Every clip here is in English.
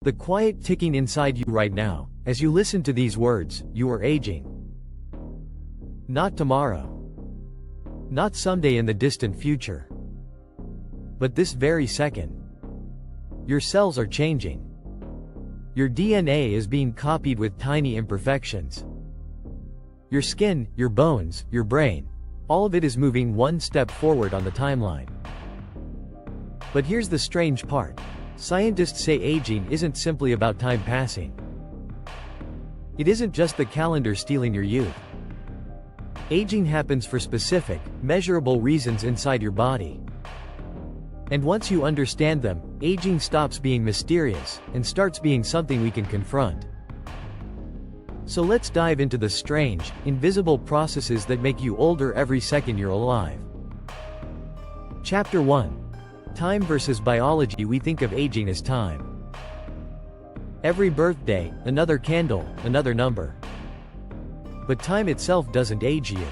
The quiet ticking inside you right now, as you listen to these words, you are aging. Not tomorrow. Not someday in the distant future. But this very second. Your cells are changing. Your DNA is being copied with tiny imperfections. Your skin, your bones, your brain, all of it is moving one step forward on the timeline. But here's the strange part. Scientists say aging isn't simply about time passing. It isn't just the calendar stealing your youth. Aging happens for specific, measurable reasons inside your body. And once you understand them, aging stops being mysterious and starts being something we can confront. So let's dive into the strange, invisible processes that make you older every second you're alive. Chapter 1. Time versus biology. We think of aging as time. Every birthday, another candle, another number. But time itself doesn't age you.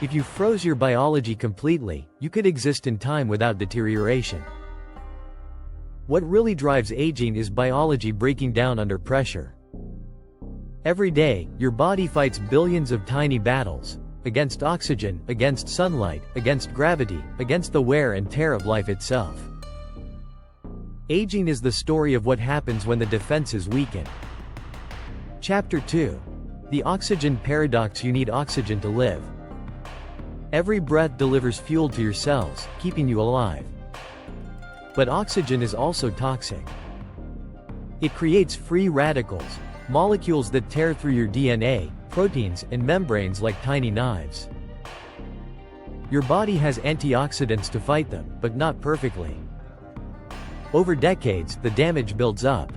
If you froze your biology completely, you could exist in time without deterioration. What really drives aging is biology breaking down under pressure. Every day, your body fights billions of tiny battles, against oxygen, against sunlight, against gravity, against the wear and tear of life itself. Aging is the story of what happens when the defenses weaken. Chapter 2. The oxygen paradox. You need oxygen to live. Every breath delivers fuel to your cells, keeping you alive. But oxygen is also toxic. It creates free radicals, molecules that tear through your DNA, proteins, and membranes like tiny knives. Your body has antioxidants to fight them, but not perfectly. Over decades, the damage builds up.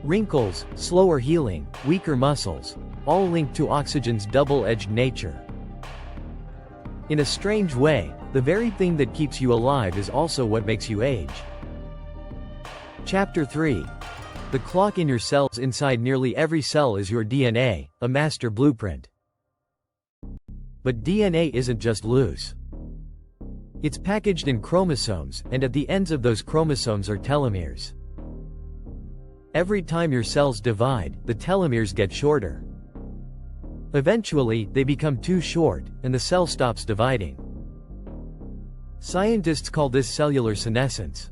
Wrinkles, slower healing, weaker muscles, all linked to oxygen's double-edged nature. In a strange way, the very thing that keeps you alive is also what makes you age. Chapter 3. The clock in your cells. Inside nearly every cell is your DNA, a master blueprint. But DNA isn't just loose. It's packaged in chromosomes, and at the ends of those chromosomes are telomeres. Every time your cells divide, the telomeres get shorter. Eventually, they become too short, and the cell stops dividing. Scientists call this cellular senescence.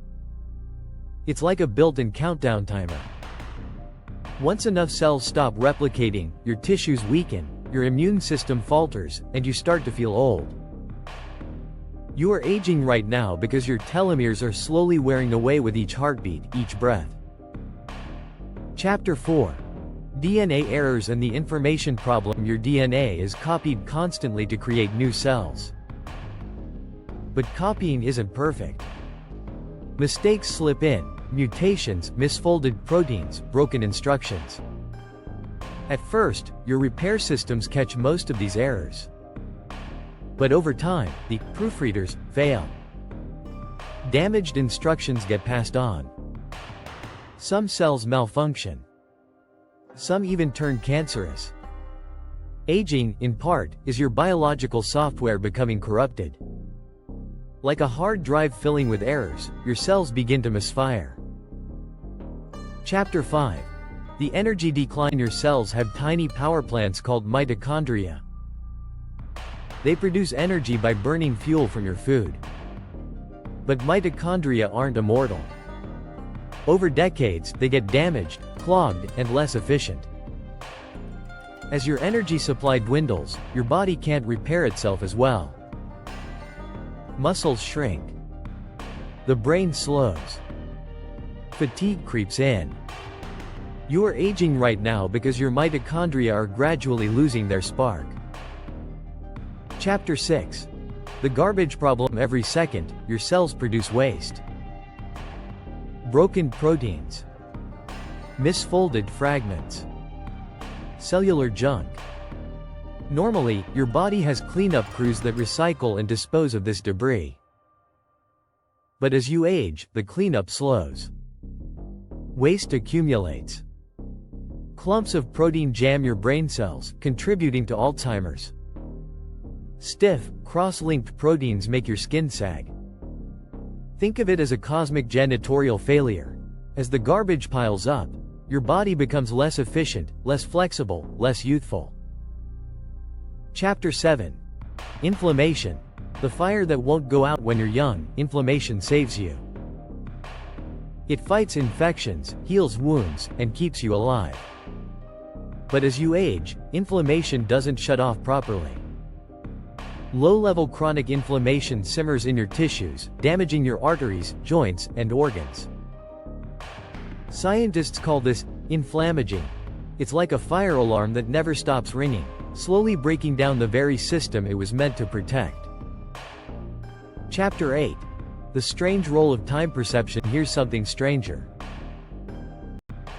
It's like a built-in countdown timer. Once enough cells stop replicating, your tissues weaken, your immune system falters, and you start to feel old. You are aging right now because your telomeres are slowly wearing away with each heartbeat, each breath. Chapter 4. DNA errors and the information problem. Your DNA is copied constantly to create new cells. But copying isn't perfect. Mistakes slip in, mutations, misfolded proteins, broken instructions. At first, your repair systems catch most of these errors. But over time, the proofreaders fail. Damaged instructions get passed on. Some cells malfunction. Some even turn cancerous. Aging, in part, is your biological software becoming corrupted. Like a hard drive filling with errors, your cells begin to misfire. Chapter 5. The energy decline. Your cells have tiny power plants called mitochondria. They produce energy by burning fuel from your food. But mitochondria aren't immortal. Over decades, they get damaged, clogged, and less efficient. As your energy supply dwindles, your body can't repair itself as well. Muscles shrink. The brain slows. Fatigue creeps in. You are aging right now because your mitochondria are gradually losing their spark. Chapter 6. The garbage problem. Every second, your cells produce waste. Broken proteins. Misfolded fragments. Cellular junk. Normally, your body has cleanup crews that recycle and dispose of this debris. But as you age, the cleanup slows. Waste accumulates. Clumps of protein jam your brain cells, contributing to Alzheimer's. Stiff, cross-linked proteins make your skin sag. Think of it as a cosmic janitorial failure. As the garbage piles up, your body becomes less efficient, less flexible, less youthful. Chapter 7. Inflammation. The fire that won't go out when you're young. Inflammation saves you. It fights infections, heals wounds, and keeps you alive. But as you age, inflammation doesn't shut off properly. Low-level chronic inflammation simmers in your tissues, damaging your arteries, joints, and organs. Scientists call this inflammaging. It's like a fire alarm that never stops ringing, slowly breaking down the very system it was meant to protect. Chapter 8. The strange role of time perception. Here's something stranger.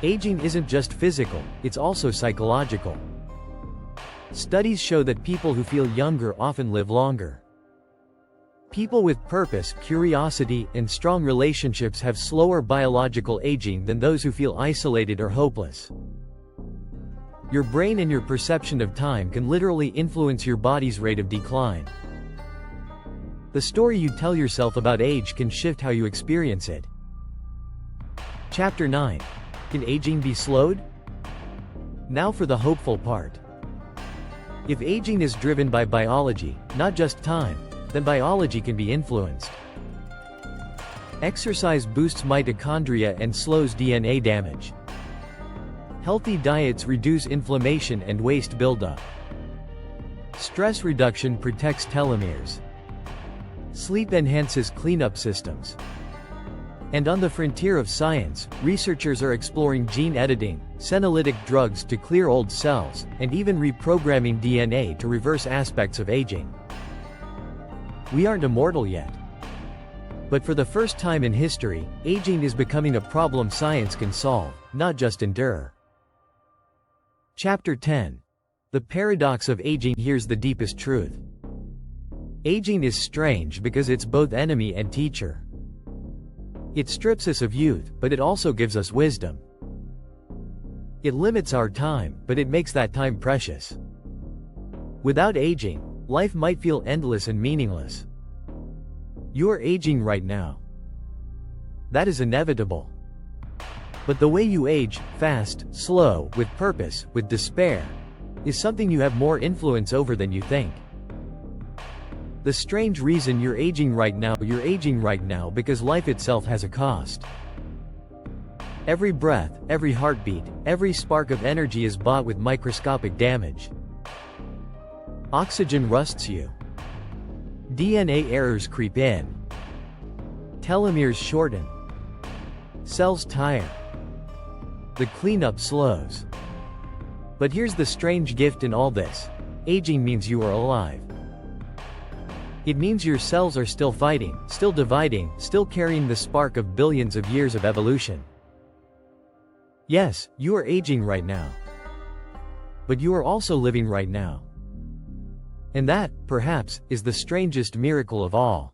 Aging isn't just physical, it's also psychological. Studies show that people who feel younger often live longer. People with purpose, curiosity, and strong relationships have slower biological aging than those who feel isolated or hopeless. Your brain and your perception of time can literally influence your body's rate of decline. The story you tell yourself about age can shift how you experience it. Chapter 9. Can aging be slowed? Now for the hopeful part. If aging is driven by biology, not just time, then biology can be influenced. Exercise boosts mitochondria and slows DNA damage. Healthy diets reduce inflammation and waste buildup. Stress reduction protects telomeres. Sleep enhances cleanup systems. And on the frontier of science, researchers are exploring gene editing, senolytic drugs to clear old cells, and even reprogramming DNA to reverse aspects of aging. We aren't immortal yet. But for the first time in history, aging is becoming a problem science can solve, not just endure. Chapter 10. The paradox of aging. Here's the deepest truth. Aging is strange because it's both enemy and teacher. It strips us of youth, but it also gives us wisdom. It limits our time, but it makes that time precious. Without aging, life might feel endless and meaningless. You are aging right now. That is inevitable. But the way you age, fast, slow, with purpose, with despair, is something you have more influence over than you think. The strange reason you're aging right now because life itself has a cost. Every breath, every heartbeat, every spark of energy is bought with microscopic damage. Oxygen rusts you. DNA errors creep in. Telomeres shorten. Cells tire. The cleanup slows. But here's the strange gift in all this. Aging means you are alive. It means your cells are still fighting, still dividing, still carrying the spark of billions of years of evolution. Yes, you are aging right now. But you are also living right now. And that, perhaps, is the strangest miracle of all.